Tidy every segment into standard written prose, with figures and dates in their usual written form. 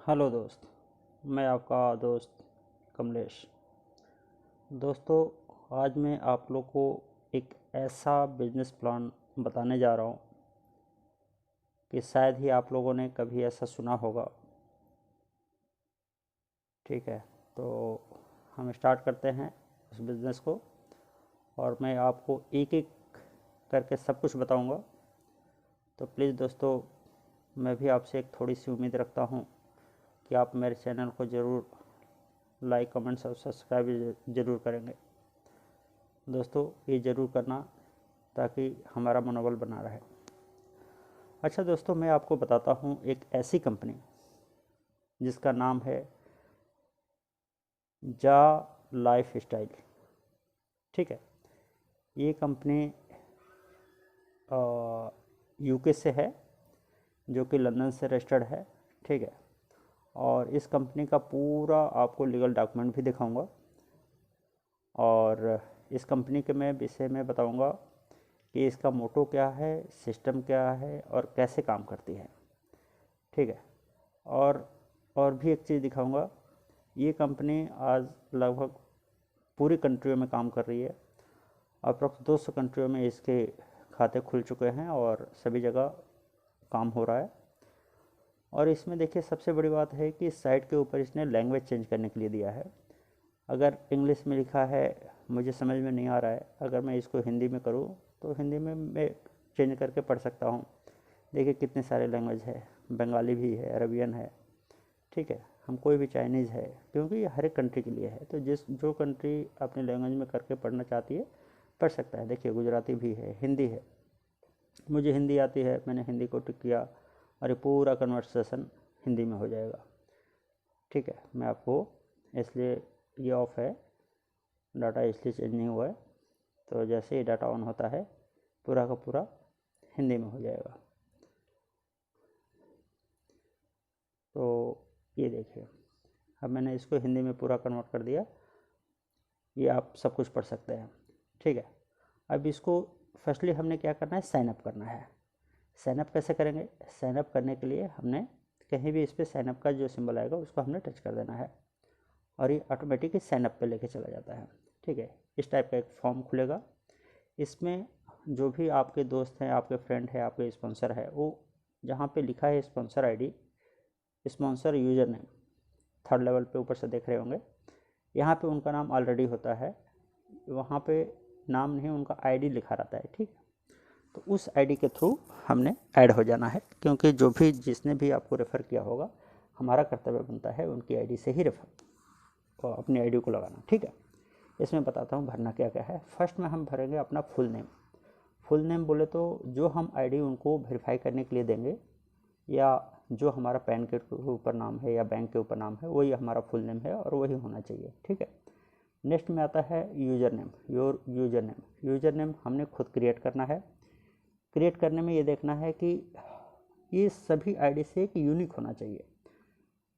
Hello दोस्त। मैं आपका दोस्त कमलेश। दोस्तों, आज मैं आप लोग को एक ऐसा बिजनेस प्लान बताने जा रहा हूँ कि शायद ही आप लोगों ने कभी ऐसा सुना होगा। ठीक है, तो हम स्टार्ट करते हैं उस बिज़नेस को और मैं आपको एक एक करके सब कुछ बताऊंगा। तो प्लीज़ दोस्तों, मैं भी आपसे एक थोड़ी सी उम्मीद रखता हूँ कि आप मेरे चैनल को ज़रूर लाइक कमेंट्स और सब्सक्राइब ज़रूर करेंगे। दोस्तों, ये ज़रूर करना ताकि हमारा मनोबल बना रहे। अच्छा दोस्तों, मैं आपको बताता हूँ एक ऐसी कंपनी जिसका नाम है जा लाइफ स्टाइल। ठीक है, ये कंपनी यूके से है, जो कि लंदन से रजिस्टर्ड है। ठीक है, और इस कंपनी का पूरा आपको लीगल डॉक्यूमेंट भी दिखाऊंगा और इस कंपनी के मैं विषय में बताऊंगा कि इसका मोटो क्या है, सिस्टम क्या है और कैसे काम करती है। ठीक है, और और भी एक चीज़ दिखाऊंगा। ये कंपनी आज लगभग पूरी कंट्रियों में काम कर रही है। अप्रॉक्स 200 कंट्रियों में इसके खाते खुल चुके हैं और सभी जगह काम हो रहा है। और इसमें देखिए, सबसे बड़ी बात है कि इस साइट के ऊपर इसने लैंग्वेज चेंज करने के लिए दिया है। अगर इंग्लिश में लिखा है, मुझे समझ में नहीं आ रहा है, अगर मैं इसको हिंदी में करूँ तो हिंदी में मैं चेंज करके पढ़ सकता हूँ। देखिए कितने सारे लैंग्वेज है, बंगाली भी है, अरबियन है। ठीक है, हम कोई भी चाइनीज़ है, क्योंकि ये हर एक कंट्री के लिए है। तो जो कंट्री अपनी लैंग्वेज में करके पढ़ना चाहती है पढ़ सकता है। देखिए गुजराती भी है, हिंदी है, मुझे हिंदी आती है, मैंने हिंदी को टिक किया और ये पूरा कन्वर्सेशन हिंदी में हो जाएगा। ठीक है, मैं आपको इसलिए ये ऑफ है, डाटा इसलिए चेंज नहीं हुआ है। तो जैसे ही डाटा ऑन होता है पूरा का पूरा हिंदी में हो जाएगा। तो ये देखिए, अब मैंने इसको हिंदी में पूरा कन्वर्ट कर दिया। ये आप सब कुछ पढ़ सकते हैं। ठीक है, अब इसको फर्स्टली हमने क्या करना है, साइन अप करना है। साइन अप कैसे करेंगे? साइन अप करने के लिए हमने कहीं भी इस पर साइन अप का जो सिंबल आएगा उसको हमने टच कर देना है और ये ऑटोमेटिक साइन अप पे लेके चला जाता है। ठीक है, इस टाइप का एक फॉर्म खुलेगा। इसमें जो भी आपके दोस्त हैं, आपके फ्रेंड है, आपके स्पॉन्सर है, वो जहाँ पे लिखा है sponsor ID, sponsor user name, third level पे ऊपर से देख रहे होंगे, यहाँ पे उनका नाम ऑलरेडी होता है। वहाँ पे नाम नहीं, उनका आईडी लिखा रहता है। ठीक, तो उस आईडी के थ्रू हमने ऐड हो जाना है, क्योंकि जो भी जिसने भी आपको रेफ़र किया होगा, हमारा कर्तव्य बनता है उनकी आईडी से ही रेफर अपनी आईडी को लगाना। ठीक है, इसमें बताता हूँ भरना क्या क्या है। फर्स्ट में हम भरेंगे अपना फुल नेम। फुल नेम बोले तो जो हम आईडी उनको वेरीफाई करने के लिए देंगे, या जो हमारा पैन कार्ड के ऊपर नाम है या बैंक के ऊपर नाम है, वही हमारा फुल नेम है और वही होना चाहिए। ठीक है, नेक्स्ट में आता है user name. Your user name, user name हमने खुद क्रिएट करना है। क्रिएट करने में ये देखना है कि ये सभी आईडी से एक यूनिक होना चाहिए।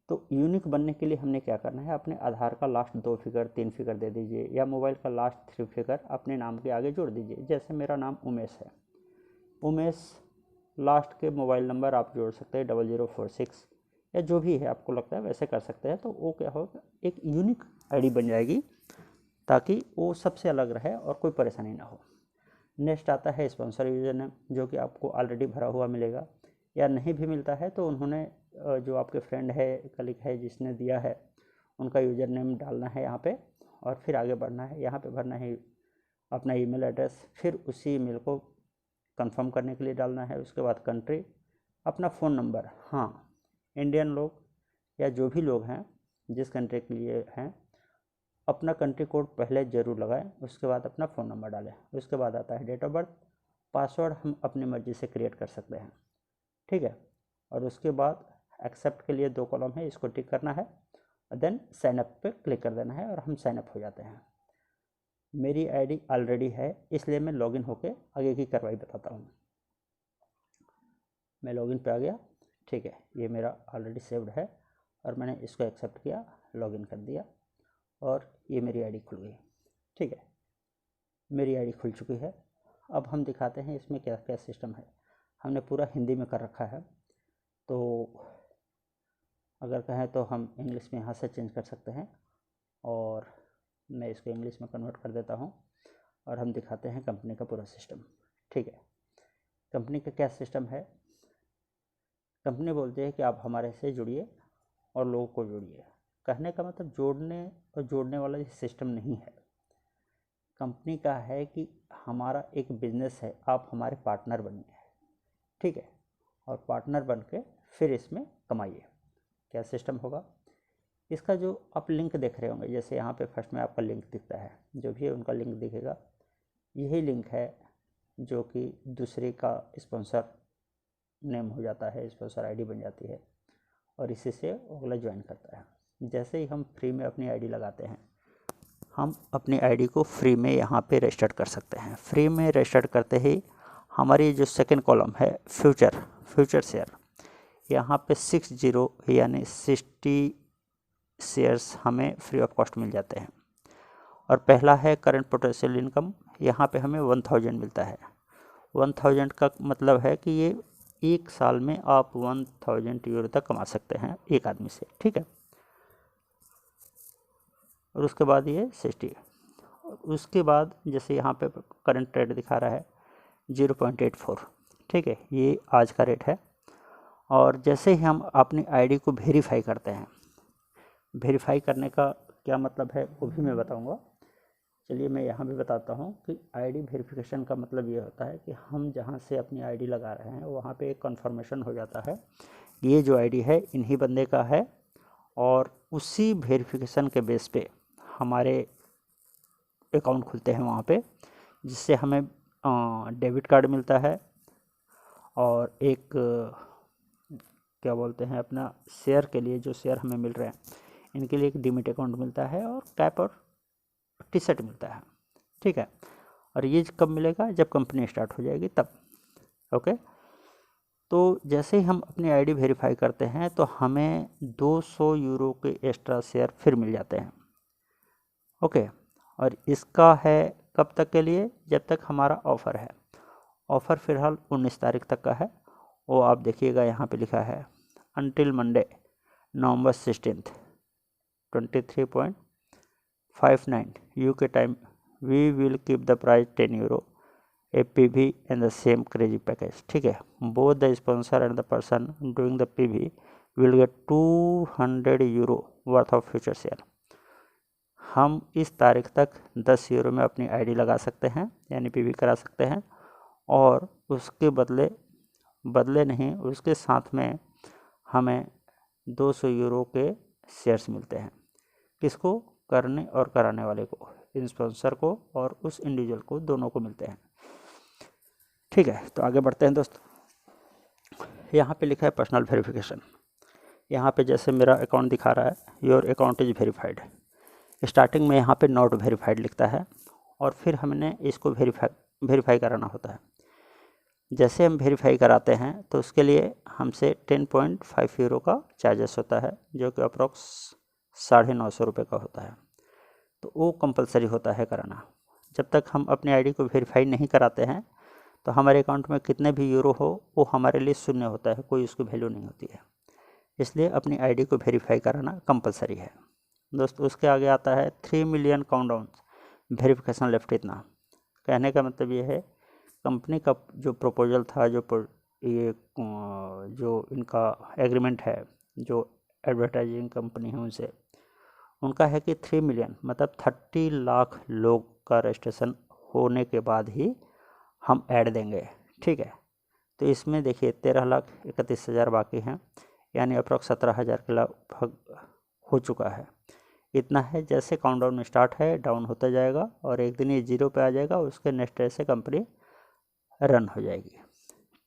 तो यूनिक बनने के लिए हमने क्या करना है, अपने आधार का लास्ट 2 फिगर 3 फिगर दे दीजिए, या मोबाइल का लास्ट 3 फिगर अपने नाम के आगे जोड़ दीजिए। जैसे मेरा नाम उमेश है, उमेश लास्ट के मोबाइल नंबर आप जोड़ सकते हैं 0046, या जो भी है आपको लगता है वैसे कर सकते हैं। तो वो क्या होगा, एक यूनिक आईडी बन जाएगी, ताकि वो सबसे अलग रहे और कोई परेशानी ना हो। नेक्स्ट आता है स्पॉन्सर यूज़र नेम, जो कि आपको ऑलरेडी भरा हुआ मिलेगा, या नहीं भी मिलता है तो उन्होंने जो आपके फ्रेंड है, कलीग है, जिसने दिया है, उनका यूज़र नेम डालना है यहाँ पे और फिर आगे बढ़ना है। यहाँ पे भरना है अपना ईमेल एड्रेस, फिर उसी ईमेल को कंफर्म करने के लिए डालना है। उसके बाद कंट्री, अपना फ़ोन नंबर। हाँ, इंडियन लोग या जो भी लोग हैं जिस कंट्री के लिए हैं, अपना कंट्री कोड पहले ज़रूर लगाएं, उसके बाद अपना फ़ोन नंबर डालें। उसके बाद आता है डेट ऑफ बर्थ। पासवर्ड हम अपनी मर्ज़ी से क्रिएट कर सकते हैं। ठीक है, और उसके बाद एक्सेप्ट के लिए 2 कॉलम है, इसको टिक करना है और देन साइन अप पे क्लिक कर देना है और हम साइन अप हो जाते हैं। मेरी आईडी ऑलरेडी है, इसलिए मैं लॉगिन होके आगे की कार्रवाई बताता हूँ। मैं लॉगिन पे आ गया। ठीक है, ये मेरा ऑलरेडी सेव्ड है और मैंने इसको एक्सेप्ट किया, लॉगिन कर दिया और ये मेरी आईडी खुल गई। ठीक है, मेरी आईडी खुल चुकी है। अब हम दिखाते हैं इसमें क्या क्या सिस्टम है। हमने पूरा हिंदी में कर रखा है। तो अगर कहें तो हम इंग्लिश में यहाँ से चेंज कर सकते हैं, और मैं इसको इंग्लिश में कन्वर्ट कर देता हूँ और हम दिखाते हैं कंपनी का पूरा सिस्टम। ठीक है, कंपनी का क्या सिस्टम है। कंपनी बोलती है कि आप हमारे से जुड़िए और लोगों को जोड़िए। कहने का मतलब जोड़ने और जोड़ने वाला ये सिस्टम नहीं है। कंपनी का है कि हमारा एक बिजनेस है, आप हमारे पार्टनर बनिए। ठीक है, और पार्टनर बन के फिर इसमें कमाइए। क्या सिस्टम होगा इसका, जो आप लिंक देख रहे होंगे, जैसे यहाँ पे फर्स्ट में आपका लिंक दिखता है, जो भी है उनका लिंक दिखेगा, यही लिंक है जो कि दूसरे का स्पॉन्सर नेम हो जाता है, स्पॉन्सर आईडी बन जाती है, और इसी से अगला ज्वाइन करता है। जैसे ही हम फ्री में अपनी आईडी लगाते हैं, हम अपनी आईडी को फ्री में यहाँ पे रजिस्टर कर सकते हैं। फ्री में रजिस्टर करते ही हमारी जो सेकंड कॉलम है फ्यूचर शेयर, यहाँ पे 60 यानी 60 शेयर्स हमें फ्री ऑफ कॉस्ट मिल जाते हैं। और पहला है करंट पोटेंशियल इनकम, यहाँ पे हमें 1000 मिलता है। 1000 का मतलब है कि ये एक साल में आप 1000 यूरो तक कमा सकते हैं एक आदमी से। ठीक है, और उसके बाद ये 60, उसके बाद जैसे यहाँ पे करंट रेट दिखा रहा है 0.84। ठीक है, ये आज का रेट है। और जैसे ही हम अपनी आईडी को वेरीफाई करते हैं, वेरीफाई करने का क्या मतलब है वो भी मैं बताऊंगा। चलिए मैं यहाँ भी बताता हूँ कि आईडी वेरिफिकेशन का मतलब ये होता है कि हम जहाँ से अपनी आईडी लगा रहे हैं वहाँ पे एक कन्फर्मेशन हो जाता है, ये जो आईडी है इन्हीं बंदे का है, और उसी वेरिफिकेशन के बेस पे हमारे अकाउंट खुलते हैं वहाँ पे, जिससे हमें डेबिट कार्ड मिलता है, और एक क्या बोलते हैं अपना शेयर के लिए जो शेयर हमें मिल रहे हैं इनके लिए एक डीमेट अकाउंट मिलता है, और कैप और टी शर्ट मिलता है। ठीक है, और ये कब मिलेगा, जब कंपनी स्टार्ट हो जाएगी तब। ओके, तो जैसे ही हम अपनी आईडी वेरीफाई करते हैं तो हमें 200 यूरो के एक्स्ट्रा शेयर फिर मिल जाते हैं। ओके, और इसका है कब तक के लिए, जब तक हमारा ऑफ़र है। ऑफ़र फ़िलहाल 19 तारीख तक का है, वो आप देखिएगा यहाँ पे लिखा है until Monday November 16 23.59 UK time we will keep the price 10 euro a PV and the same crazy package. ठीक है, both the sponsor and the person doing the PV will get 200 euro worth of future share. हम इस तारीख तक 10 euro में अपनी ID लगा सकते हैं, यानी PV करा सकते हैं, और उसके बदले नहीं, उसके साथ में हमें 200 यूरो के शेयर्स मिलते हैं। किसको, करने और कराने वाले को, स्पॉन्सर को और उस इंडिविजुअल को, दोनों को मिलते हैं। ठीक है, तो आगे बढ़ते हैं दोस्तों। यहाँ पे लिखा है पर्सनल वेरिफिकेशन। यहाँ पे जैसे मेरा अकाउंट दिखा रहा है your account is verified, starting में यहाँ पे नॉट वेरीफाइड लिखता है, और फिर हमने इसको वेरीफाई कराना होता है। जैसे हम वेरीफाई कराते हैं तो उसके लिए हमसे 10.5 यूरो का चार्जेस होता है, जो कि अप्रॉक्स 950 रुपये का होता है। तो वो कंपलसरी होता है कराना। जब तक हम अपनी आईडी को वेरीफाई नहीं कराते हैं तो हमारे अकाउंट में कितने भी यूरो हो वो हमारे लिए शून्य होता है, कोई उसकी वैल्यू नहीं होती है। इसलिए अपनी आईडी को वेरीफाई कराना कंपलसरी है दोस्तों। उसके आगे आता है 3 मिलियन काउंटडाउन वेरिफिकेशन लेफ्ट। इतना कहने का मतलब ये है, कंपनी का जो प्रपोजल था, जो इनका एग्रीमेंट है, जो एडवर्टाइजिंग कंपनी है उनसे, उनका है कि 3 मिलियन मतलब 30 लाख लोग का रजिस्ट्रेशन होने के बाद ही हम ऐड देंगे। ठीक है, तो इसमें देखिए 13,31,000 बाकी हैं, यानी अप्रॉक्स 17,000 के लगभग हो चुका है। इतना है, जैसे काउंटडाउन स्टार्ट है डाउन होता जाएगा, और एक दिन ये 0 पे आ जाएगा, उसके नेक्स्ट डे से कंपनी रन हो जाएगी।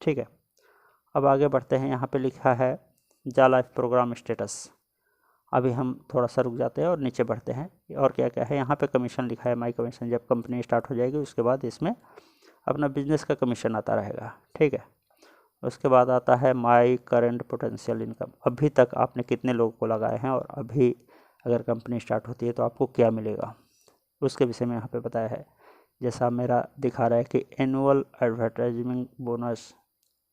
ठीक है, अब आगे बढ़ते हैं। यहाँ पे लिखा है जा लाइफ प्रोग्राम स्टेटस। अभी हम थोड़ा सा रुक जाते हैं और नीचे बढ़ते हैं, और क्या क्या है। यहाँ पे कमीशन लिखा है, माई कमीशन। जब कंपनी स्टार्ट हो जाएगी उसके बाद इसमें अपना बिजनेस का कमीशन आता रहेगा। ठीक है, उसके बाद आता है माई करंट पोटेंशियल इनकम। अभी तक आपने कितने लोगों को लगाए हैं, और अभी अगर कंपनी स्टार्ट होती है तो आपको क्या मिलेगा, उसके विषय में यहाँ पे बताया है। जैसा मेरा दिखा रहा है कि annual advertisement bonus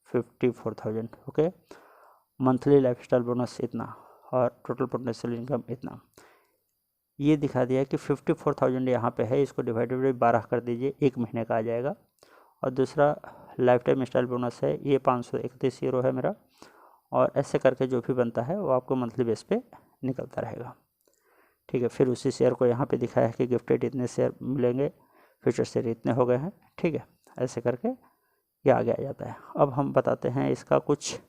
54,000, okay, monthly lifestyle bonus इतना, और टोटल पोटेंशियल इनकम इतना। ये दिखा दिया कि 54,000 यहाँ पे है, इसको डिवाइडेड बाई 12 कर दीजिए, 1 महीने का आ जाएगा। और दूसरा लाइफ टाइम स्टाइल बोनस है, ये 531 यूरो है मेरा, और ऐसे करके जो भी बनता है वो आपको मंथली बेस पे निकलता रहेगा। ठीक है, फिर उसी शेयर को यहाँ पे दिखाया है कि गिफ्टेड इतने शेयर मिलेंगे, फ्यूचर शेयर इतने हो गए हैं। ठीक है, ऐसे करके ये आगे आ जाता है। अब हम बताते हैं इसका कुछ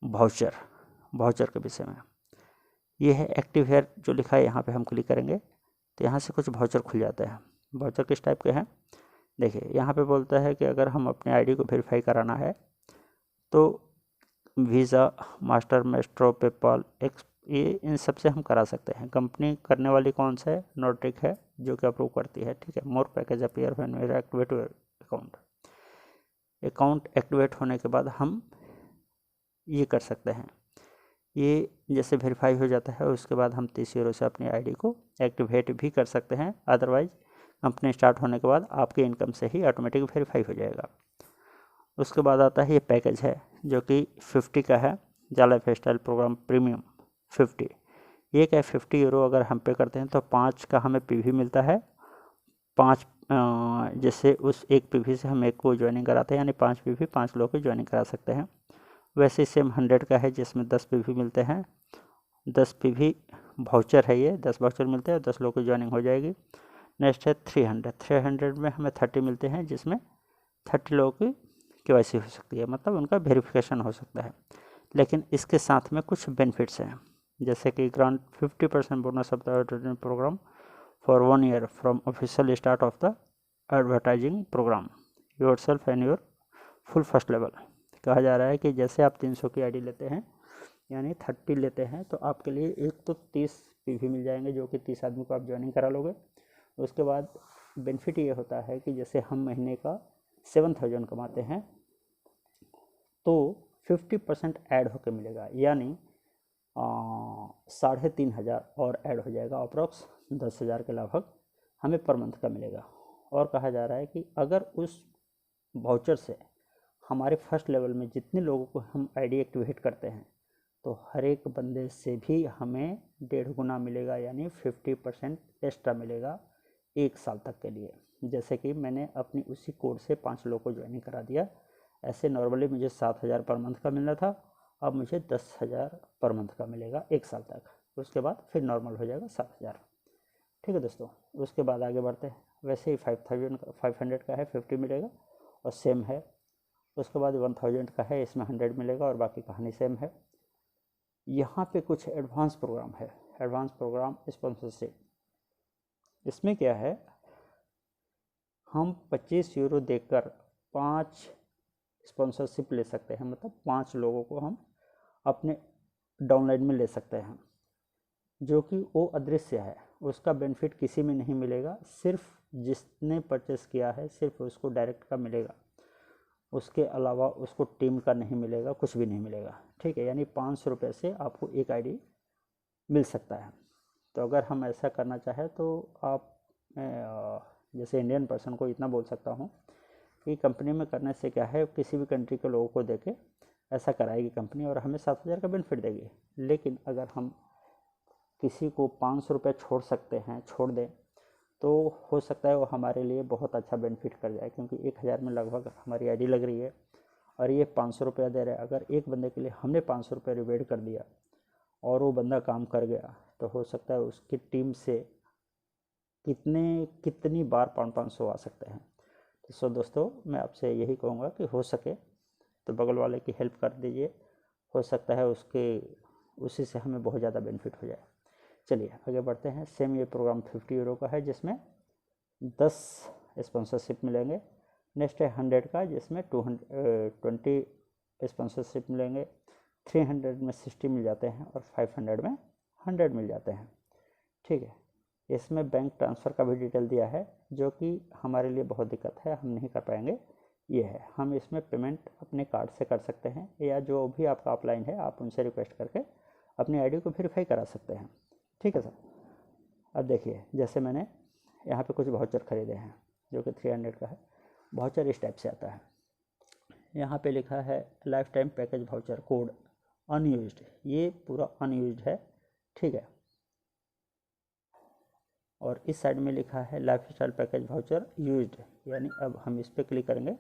वाउचर के विषय में। ये है एक्टिव हेयर जो लिखा है, यहाँ पे हम क्लिक करेंगे तो यहाँ से कुछ वाउचर खुल जाते हैं। वाउचर किस टाइप के हैं, देखिए यहाँ पे बोलता है कि अगर हम अपने आईडी को वेरीफाई कराना है तो वीज़ा, मास्टर, मेस्ट्रो, पेपाल, ये इन सब से हम करा सकते हैं। कंपनी करने वाली कौन सा है, नोट्रिक है, जो कि अप्रूव करती है। ठीक है, more package appear when we activate account activate होने के बाद हम ये कर सकते हैं। ये जैसे वेरीफाई हो जाता है उसके बाद हम 30 यूरो से अपनी आईडी को एक्टिवेट भी कर सकते हैं। अदरवाइज कंपनी स्टार्ट होने के बाद आपके इनकम से ही ऑटोमेटिक वेरीफाई हो जाएगा। उसके बाद आता है ये पैकेज है जो कि 50 का है, जाला फेस्टाइल प्रोग्राम प्रीमियम 50। ये क्या है, 50 यूरो अगर हम पे करते हैं तो 5 का हमें पीवी मिलता है। 5 जैसे उस एक पीवी से हम एक को ज्वाइनिंग कराते हैं, यानी 5 पीवी 5 लोग को ज्वाइनिंग करा सकते हैं। वैसे सेम 100 का है जिसमें 10 पीवी मिलते हैं। 10 पीवी वाउचर है, ये 10 वाउचर मिलते हैं, 10 लोग की ज्वाइनिंग हो जाएगी। नेक्स्ट है 300 में हमें 30 मिलते हैं, जिसमें 30 लोगों की केवाईसी हो सकती है, मतलब उनका वेरिफिकेशन हो सकता है। लेकिन इसके साथ में कुछ बेनिफिट्स हैं, जैसे कि grant 50% bonus of the programme for 1 year from official start of the advertising programme yourself and your full first level. कहा जा रहा है कि जैसे आप 300 की आईडी लेते हैं, यानी 30 लेते हैं, तो आपके लिए एक तो 30 पीवी मिल जाएंगे, जो कि 30 आदमी को आप ज्वाइनिंग करा लोगे। उसके बाद बेनिफिट ये होता है कि जैसे हम महीने का 7,000 कमाते हैं तो 50% ऐड होकर मिलेगा, यानी 3,500 और ऐड हो जाएगा, अप्रॉक्स 10,000 के लगभग हमें पर मंथ का मिलेगा। और कहा जा रहा है कि अगर उस वाउचर से हमारे फर्स्ट लेवल में जितने लोगों को हम आईडी एक्टिवेट करते हैं तो हर एक बंदे से भी हमें 1.5 गुना मिलेगा, यानी 50% एक्स्ट्रा मिलेगा 1 साल तक के लिए। जैसे कि मैंने अपनी उसी कोड से 5 लोगों को ज्वाइनिंग करा दिया। ऐसे नॉर्मली मुझे 7,000 पर मंथ का मिलना था, अब मुझे 10,000 पर मंथ का मिलेगा 1 साल तक। उसके बाद फिर नॉर्मल हो जाएगा 7,000। ठीक है दोस्तों, उसके बाद आगे बढ़ते हैं। वैसे ही 500 का है, 50 मिलेगा और सेम है। उसके बाद 1000 का है, इसमें 100 मिलेगा और बाकी कहानी सेम है। यहाँ पे कुछ एडवांस प्रोग्राम है, एडवांस प्रोग्राम स्पॉन्सरशिप। इसमें क्या है, हम 25 यूरो देकर 5 स्पॉन्सरशिप ले सकते हैं, मतलब 5 लोगों को हम अपने डाउनलाइन में ले सकते हैं, जो कि वो अदृश्य है। उसका बेनिफिट किसी में नहीं मिलेगा, सिर्फ जिसने परचेस किया है सिर्फ उसको डायरेक्ट का मिलेगा। उसके अलावा उसको टीम का नहीं मिलेगा, कुछ भी नहीं मिलेगा। ठीक है, यानी 500 रुपये से आपको एक आईडी मिल सकता है। तो अगर हम ऐसा करना चाहें तो आप जैसे इंडियन पर्सन को इतना बोल सकता हूँ कि कंपनी में करने से क्या है, किसी भी कंट्री के लोगों को देके ऐसा कराएगी कंपनी और हमें 7,000 का बेनिफिट देगी। लेकिन अगर हम किसी को 500 रुपये छोड़ दें तो हो सकता है वो हमारे लिए बहुत अच्छा बेनिफिट कर जाए, क्योंकि 1,000 में लगभग हमारी आईडी लग रही है और ये 500 रुपया दे रहे हैं। अगर एक बंदे के लिए हमने 500 रुपये रिवेट कर दिया और वो बंदा काम कर गया, तो हो सकता है उसकी टीम से कितनी बार 500 आ सकते हैं। तो सो दोस्तों, मैं आपसे यही कहूँगा कि हो सके तो बगल वाले की हेल्प कर दीजिए, हो सकता है उसी से हमें बहुत ज़्यादा बेनिफिट हो जाए। चलिए आगे बढ़ते हैं। सेम ये प्रोग्राम 50 यूरो का है, जिसमें 10 स्पॉन्सरशिप मिलेंगे। नेक्स्ट है 100 का, जिसमें 20 स्पॉन्सरशिप मिलेंगे। 300 में 60 मिल जाते हैं और 500 में 100 मिल जाते हैं। ठीक है, इसमें बैंक ट्रांसफ़र का भी डिटेल दिया है, जो कि हमारे लिए बहुत दिक्कत है, हम नहीं कर पाएंगे। ये है, हम इसमें पेमेंट अपने कार्ड से कर सकते हैं, या जो भी आपका ऑफलाइन है आप उनसे रिक्वेस्ट करके अपनी आईडी को वेरीफाई करा सकते हैं। ठीक है सर। अब देखिए, जैसे मैंने यहाँ पे कुछ वाउचर ख़रीदे हैं जो कि 300 का है। वाउचर इस टाइप से आता है, यहाँ पे लिखा है life time package voucher code unused, ये पूरा अनयूज्ड है, ठीक है। और इस साइड में लिखा है life style package voucher used, यानी अब हम इस पर क्लिक करेंगे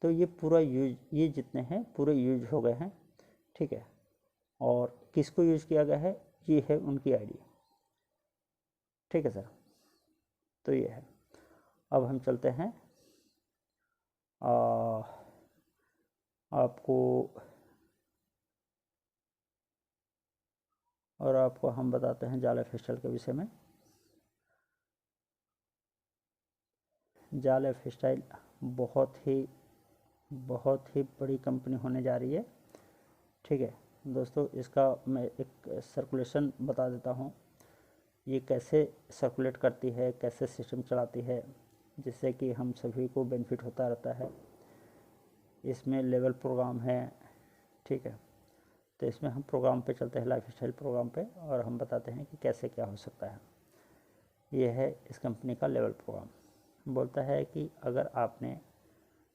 तो ये पूरा यूज, ये जितने हैं पूरे यूज हो गए हैं, ठीक है। और किसको यूज किया गया है, ये है उनकी आईडी, ठीक है सर। तो ये है। अब हम चलते हैं आपको, और आपको हम बताते हैं जाल ऑफिशियल के विषय में। जाल ऑफिशियल बहुत ही बड़ी कंपनी होने जा रही है, ठीक है दोस्तों। इसका मैं एक सर्कुलेशन बता देता हूँ, ये कैसे सर्कुलेट करती है, कैसे सिस्टम चलाती है, जिससे कि हम सभी को बेनिफिट होता रहता है। इसमें लेवल प्रोग्राम है, ठीक है। तो इसमें हम प्रोग्राम पे चलते हैं, लाइफ स्टाइल प्रोग्राम पे, और हम बताते हैं कि कैसे क्या हो सकता है। ये है इस कंपनी का लेवल प्रोग्राम। बोलता है कि अगर आपने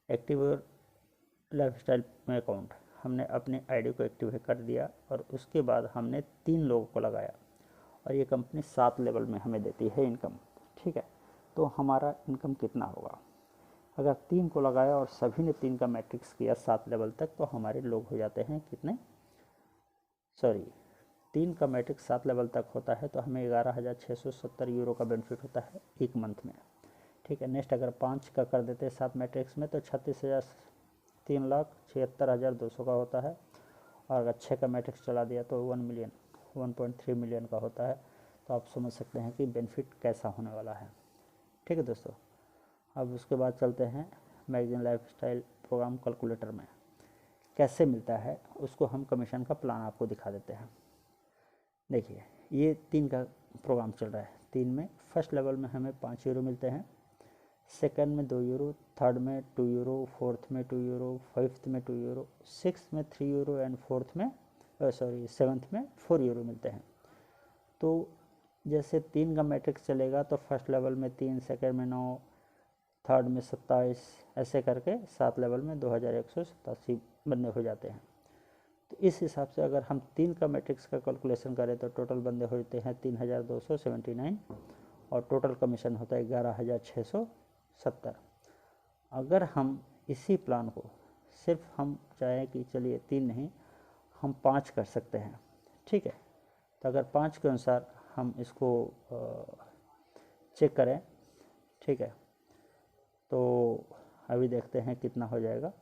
एक्टिव लाइफ स्टाइल में अकाउंट, हमने अपने आईडी को एक्टिवेट कर दिया और उसके बाद हमने 3 लोगों को लगाया, और ये कंपनी 7 लेवल में हमें देती है इनकम, ठीक है। तो हमारा इनकम कितना होगा, अगर 3 को लगाया और सभी ने 3 का मैट्रिक्स किया 7 लेवल तक, तो हमारे लोग हो जाते हैं कितने, सॉरी 3 का मैट्रिक्स 7 लेवल तक होता है तो हमें 11,670 यूरो का बेनिफिट होता है एक मंथ में, ठीक है। नेक्स्ट अगर 5 का कर देते हैं 7 मैट्रिक्स में तो 3,76,200 का होता है, और अगर 6 का मैट्रिक्स चला दिया तो 1.3 मिलियन का होता है। तो आप समझ सकते हैं कि बेनिफिट कैसा होने वाला है, ठीक है दोस्तों। अब उसके बाद चलते हैं magazine lifestyle programme calculator में कैसे मिलता है, उसको हम कमीशन का प्लान आपको दिखा देते हैं। देखिए ये 3 का प्रोग्राम चल रहा है, 3 में फर्स्ट लेवल में हमें 5 यूरो मिलते हैं, सेकंड में 2 यूरो, थर्ड में 2 यूरो, फोर्थ में 2 यूरो, फिफ्थ में 2 यूरो, सिक्स में 3 यूरो एंड फोर्थ में सेवन्थ में 4 यूरो मिलते हैं। तो जैसे 3 का मैट्रिक्स चलेगा तो फर्स्ट लेवल में 3, सेकंड में 9, थर्ड में 27, ऐसे करके 7 लेवल में 2,187 बंदे हो जाते हैं। तो इस हिसाब से अगर हम 3 का मैट्रिक्स का कैलकुलेशन करें तो टोटल बंदे होते हैं 3,279, और टोटल कमीशन होता है 11,670। अगर हम इसी प्लान को सिर्फ हम चाहें कि चलिए 3 नहीं हम 5 कर सकते हैं, ठीक है। तो अगर 5 के अनुसार हम इसको चेक करें, ठीक है, तो अभी देखते हैं कितना हो जाएगा।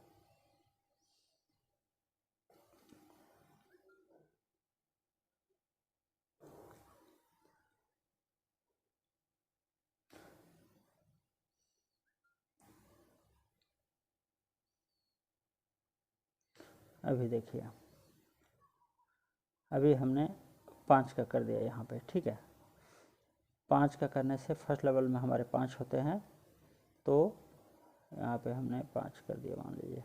अभी देखिए अभी हमने 5 का कर दिया यहाँ पे, ठीक है। 5 का करने से फर्स्ट लेवल में हमारे 5 होते हैं, तो यहाँ पे हमने 5 कर दिया मान लीजिए,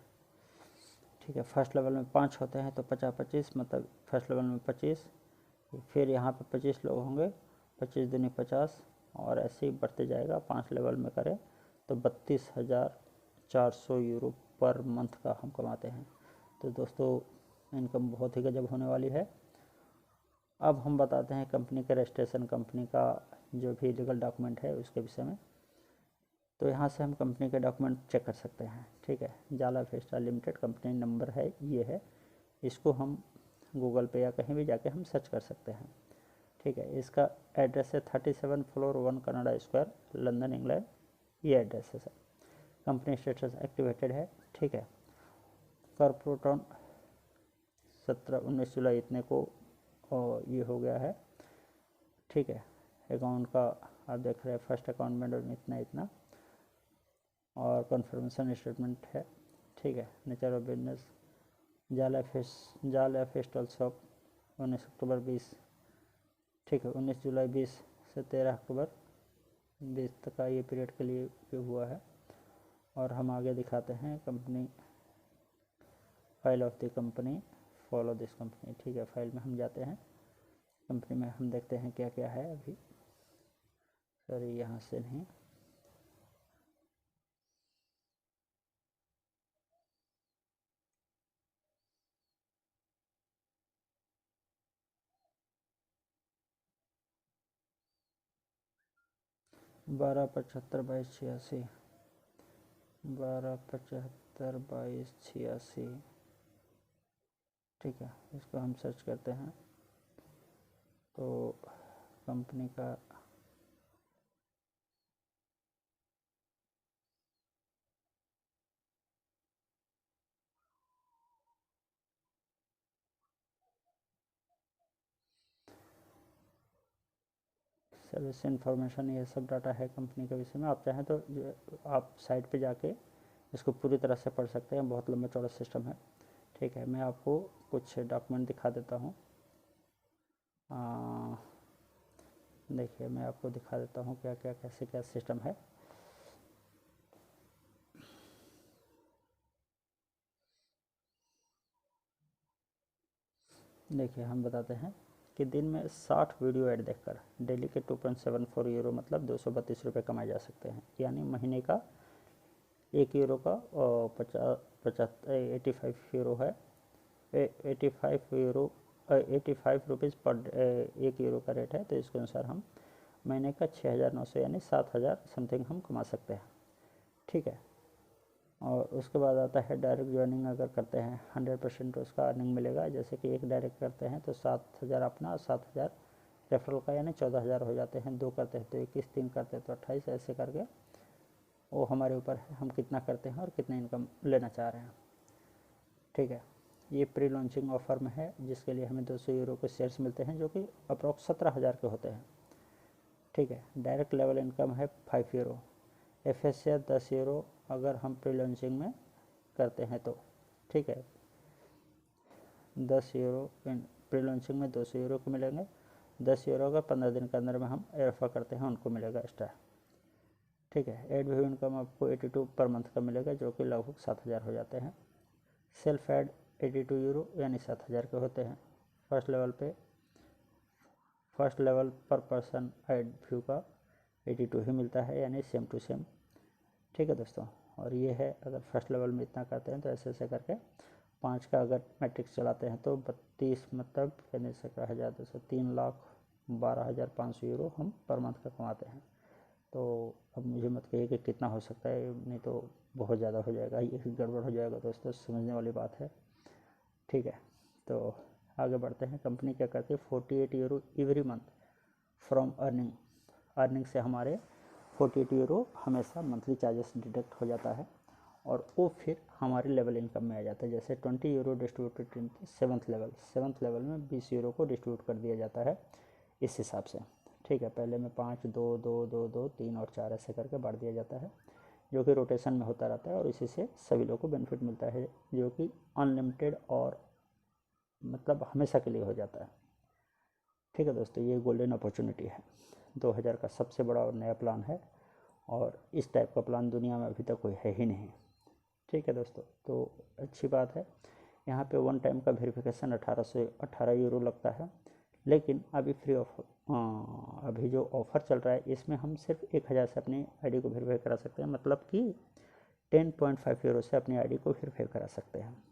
ठीक है। फर्स्ट लेवल में 5 होते हैं तो 50-25 मतलब फर्स्ट लेवल में 25, फिर यहाँ पे 25 लोग होंगे, 25 दूनी 50, और ऐसे ही बढ़ते जाएगा। 5 लेवल में करें तो 32,400 यूरो पर मंथ का हम कमाते हैं। तो दोस्तों इनकम बहुत ही गजब होने वाली है। अब हम बताते हैं कंपनी के रजिस्ट्रेशन, कंपनी का जो भी लीगल डॉक्यूमेंट है उसके विषय में। तो यहाँ से हम कंपनी के डॉक्यूमेंट चेक कर सकते हैं, ठीक है। जाला फेस्टा लिमिटेड कंपनी नंबर है, ये है। इसको हम गूगल पे या कहीं भी जाके हम सर्च कर सकते हैं, ठीक है। इसका एड्रेस है 37 floor 1 Canada square, London England, ये एड्रेस है सर। कंपनी स्टेटस एक्टिवेटेड है, ठीक है। कॉर्पोरेट 17-19 जुलाई इतने को और ये हो गया है, ठीक है। अकाउंट का आप देख रहे हैं फर्स्ट अकाउंट में इतना, और कन्फर्मेशन स्टेटमेंट है, ठीक है। नेचर ऑफ बिजनेस जाल फेस्टल शॉप 19 अक्टूबर 20, ठीक है। 19 जुलाई 20 से 13 अक्टूबर 20 तक का ये पीरियड के लिए उपयोग हुआ है। और हम आगे दिखाते हैं company file of the company, follow this company, ठीक है। फाइल में हम जाते हैं, कंपनी में हम देखते हैं क्या क्या है। अभी सॉरी यहाँ से नहीं, 1275/86, 1275/86। ठीक है, इसको हम सर्च करते हैं तो कंपनी का सर्विस इन्फॉर्मेशन, ये सब डाटा है कंपनी के विषय में। आप चाहें तो आप साइट पे जाके इसको पूरी तरह से पढ़ सकते हैं, बहुत लंबा चौड़ा सिस्टम है। ठीक है, मैं आपको कुछ डॉक्यूमेंट दिखा देता हूँ। देखिए, मैं आपको दिखा देता हूँ क्या क्या कैसे क्या सिस्टम है। देखिए, हम बताते हैं कि दिन में 60 वीडियो ऐड देखकर डेली के 2.74 यूरो मतलब 232 रुपये कमाए जा सकते हैं। यानी महीने का 1 यूरो का 85 यूरो है, 85 यूरो 85 रुपीज़ पर 1 यूरो का रेट है। तो इसके अनुसार हम महीने का 6,900 यानी 7,000 समथिंग हम कमा सकते हैं। ठीक है, और उसके बाद आता है डायरेक्ट ज्वाइनिंग। अगर करते हैं 100% उसका अर्निंग मिलेगा। जैसे कि एक डायरेक्ट करते हैं तो 7,000 अपना, 7,000 रेफरल का, यानी 14,000 हो जाते हैं। 2 करते हैं तो 21, 3 करते हैं तो 28, ऐसे करके वो हमारे ऊपर है हम कितना करते हैं और कितना इनकम लेना चाह रहे हैं। ठीक है, ये प्री लॉन्चिंग ऑफर में है जिसके लिए हमें 200 यूरो के शेयर्स मिलते हैं जो कि अप्रॉक्स 17,000 के होते हैं। ठीक है, डायरेक्ट लेवल इनकम है 5 यूरो, FS 10 यूरो अगर हम प्री लॉन्चिंग में करते हैं तो। ठीक है, 10 यूरो प्री लॉन्चिंग में 200 यूरो को मिलेंगे। 10 यूरो अगर 15 दिन के अंदर में हम रेफर करते हैं उनको मिलेगा एक्स्ट्रा। ठीक है, एड व्यू इनकम आपको 82 पर मंथ का मिलेगा जो कि लगभग 7,000 हो जाते हैं। सेल्फ एड 82 यूरो यानी 7,000 के होते हैं। फर्स्ट लेवल पर पर्सन एड व्यू का 82 ही मिलता है, यानी सेम टू सेम। ठीक है दोस्तों, और ये है अगर फर्स्ट लेवल में इतना करते हैं तो ऐसे ऐसे करके 5 का अगर मैट्रिक्स चलाते हैं तो 32 मतलब यानी 17,200 3,12,500 यूरो हम पर मंथ का कमाते हैं। तो अब मुझे मत कहिए कि कितना हो सकता है, नहीं तो बहुत ज़्यादा हो जाएगा, ये गड़बड़ हो जाएगा दोस्तों, समझने वाली बात है। ठीक है, तो आगे बढ़ते हैं। कंपनी क्या करती है, 48 euro every month from earning से हमारे 48 यूरो हमेशा मंथली चार्जेस डिडक्ट हो जाता है और वो फिर हमारे लेवल इनकम में आ जाता है। जैसे 20 euro distributed in seventh level में 20 यूरो को डिस्ट्रीब्यूट कर दिया जाता है इस हिसाब से। ठीक है, पहले में 5, 2, 2, 2, 2, 3 और 4 ऐसे करके बांट दिया जाता है जो कि रोटेशन में होता रहता है और इसी से सभी लोगों को बेनिफिट मिलता है जो कि अनलिमिटेड और मतलब हमेशा के लिए हो जाता है। ठीक है दोस्तों, ये गोल्डन अपॉर्चुनिटी है। 2000 का सबसे बड़ा और नया प्लान है और इस टाइप का प्लान दुनिया में अभी तक कोई है ही नहीं। ठीक है दोस्तों, तो अच्छी बात है। यहाँ पे वन टाइम का वेरिफिकेशन 1818 यूरो लगता है, लेकिन अभी अभी जो ऑफ़र चल रहा है इसमें हम सिर्फ 1,000 से अपनी आईडी को वेरीफाई करा सकते हैं, मतलब कि 10.5 यूरो से अपनी आईडी को वेरीफाई करा सकते हैं।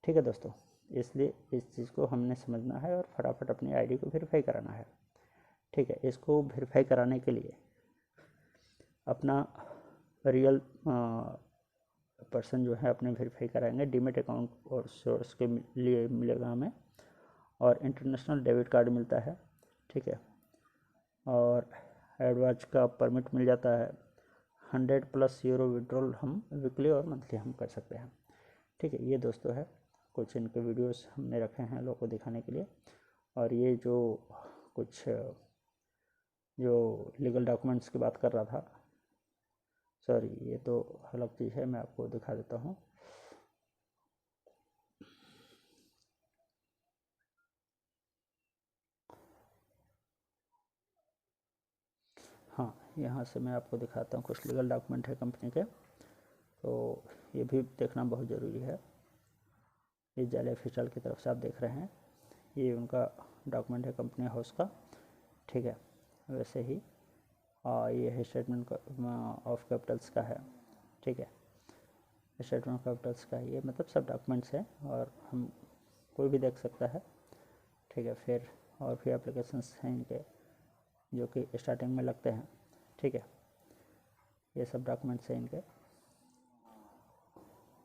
ठीक है दोस्तों, इसलिए इस चीज़ को हमने समझना है और फटाफट अपनी आईडी को वेरीफाई कराना है। ठीक है, इसको वेरीफाई कराने के लिए अपना रियल पर्सन जो है अपने वेरीफाई कराएंगे। डीमेट अकाउंट और सोर्स के लिए मिलेगा हमें, और इंटरनेशनल डेबिट कार्ड मिलता है। ठीक है, और एडवांस का परमिट मिल जाता है। 100+ यूरो विड्रॉल हम वीकली और मंथली हम कर सकते हैं। ठीक है, ये दोस्तों है कुछ इनके वीडियोस हमने रखे हैं लोगों को दिखाने के लिए। और ये जो कुछ जो लीगल डॉक्यूमेंट्स की बात कर रहा था, सॉरी ये तो अलग चीज़ है, मैं आपको दिखा देता हूँ। हाँ, यहाँ से मैं आपको दिखाता हूँ, कुछ लीगल डॉक्यूमेंट है कंपनी के, तो ये भी देखना बहुत ज़रूरी है। ये जाले ऑफिशियल की तरफ से आप देख रहे हैं, ये उनका डॉक्यूमेंट है कंपनी हाउस का। ठीक है, वैसे ही ये है स्टेटमेंट ऑफ कैपिटल्स का है। ठीक है, स्टेटमेंट ऑफ कैपिटल्स का ये मतलब सब डॉक्यूमेंट्स हैं और हम कोई भी देख सकता है। ठीक है, फिर और भी एप्लीकेशंस हैं इनके जो कि स्टार्टिंग में लगते हैं। ठीक है, ये सब डॉक्यूमेंट्स हैं इनके।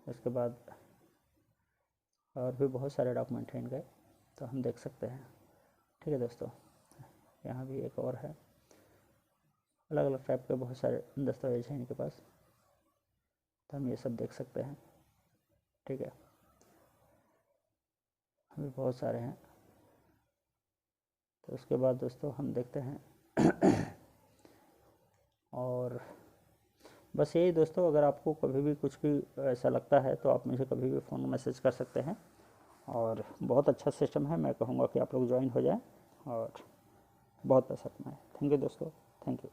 उसके बाद और भी बहुत सारे डॉक्यूमेंट हैं इनके, तो हम देख सकते हैं। ठीक है दोस्तों, यहाँ भी एक और है, अलग अलग टाइप के बहुत सारे दस्तावेज हैं इनके पास, तो हम ये सब देख सकते हैं। ठीक है, अभी बहुत सारे हैं। तो उसके बाद दोस्तों हम देखते हैं और बस यही दोस्तों, अगर आपको कभी भी कुछ भी ऐसा लगता है तो आप मुझे कभी भी फ़ोन मैसेज कर सकते हैं, और बहुत अच्छा सिस्टम है। मैं कहूँगा कि आप लोग ज्वाइन हो जाएं और बहुत पैसा कमाएं। थैंक यू दोस्तों, थैंक यू।